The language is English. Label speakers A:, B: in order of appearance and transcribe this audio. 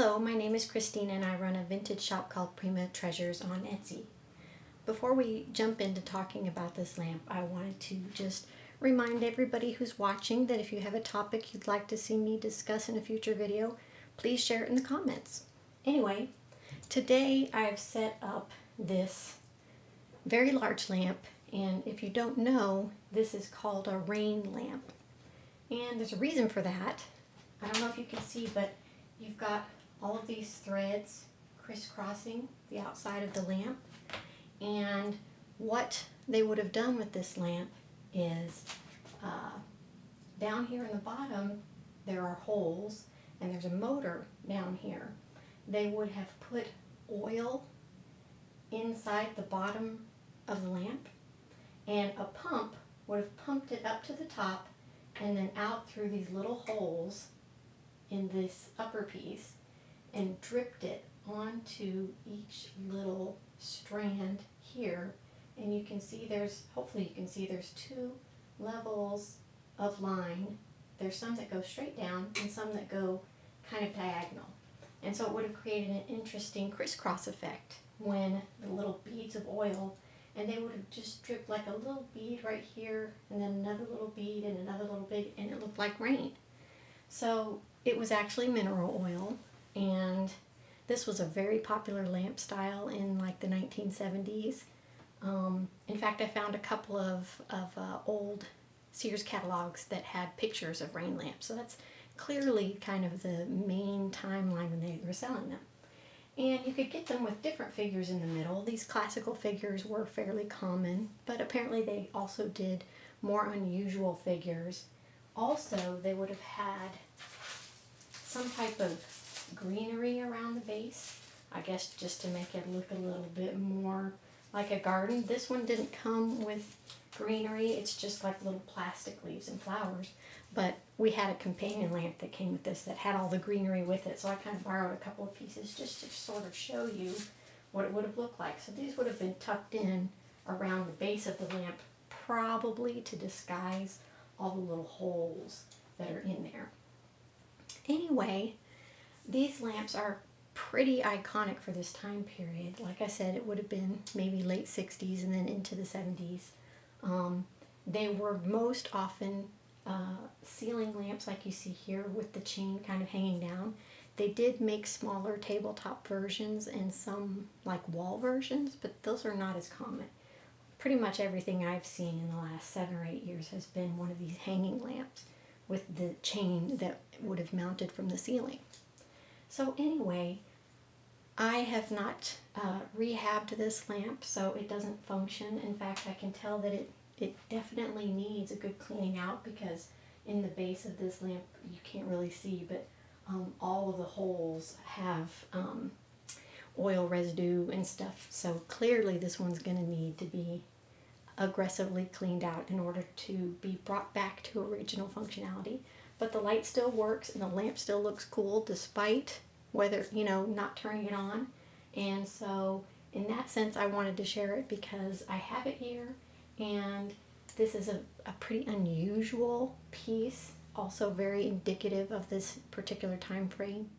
A: Hello, my name is Christine and I run a vintage shop called Prima Treasures on Etsy. Before we jump into talking about this lamp, I wanted to just remind everybody who's watching that if you have a topic you'd like to see me discuss in a future video, please share it in the comments. Anyway, today I've set up this very large lamp, and if you don't know, this is called a rain lamp. And there's a reason for that. I don't know if you can see, but you've got all of these threads crisscrossing the outside of the lamp. And what they would have done with this lamp is down here in the bottom there are holes and there's a motor down here. They would have put oil inside the bottom of the lamp, and a pump would have pumped it up to the top and then out through these little holes in this upper piece and dripped it onto each little strand here. And you can see hopefully you can see there's two levels of line. There's some that go straight down and some that go kind of diagonal. And so it would have created an interesting crisscross effect when the little beads of oil, and they would have just dripped like a little bead right here and then another little bead and another little bead, and it looked like rain. So it was actually mineral oil, and this was a very popular lamp style in like the 1970s. In fact, I found a couple of old Sears catalogs that had pictures of rain lamps, so that's clearly kind of the main timeline when they were selling them. And you could get them with different figures in the middle. These classical figures were fairly common, but apparently they also did more unusual figures. Also, they would have had some type of greenery around the base, I guess just to make it look a little bit more like a garden. This one didn't come with greenery, it's just like little plastic leaves and flowers. But we had a companion lamp that came with this that had all the greenery with it, so I kind of borrowed a couple of pieces just to sort of show you what it would have looked like. So these would have been tucked in around the base of the lamp, probably to disguise all the little holes that are in there. Anyway, these lamps are pretty iconic for this time period. Like I said, it would have been maybe late 60s and then into the 70s. They were most often ceiling lamps like you see here with the chain kind of hanging down. They did make smaller tabletop versions and some like wall versions, but those are not as common. Pretty much everything I've seen in the last 7 or 8 years has been one of these hanging lamps with the chain that would have mounted from the ceiling. So anyway, I have not rehabbed this lamp, so it doesn't function. In fact, I can tell that it definitely needs a good cleaning out, because in the base of this lamp, you can't really see, but all of the holes have oil residue and stuff. So clearly this one's going to need to be aggressively cleaned out in order to be brought back to original functionality. But the light still works and the lamp still looks cool despite whether, not turning it on. And so in that sense, I wanted to share it because I have it here, and this is a pretty unusual piece, also very indicative of this particular time frame.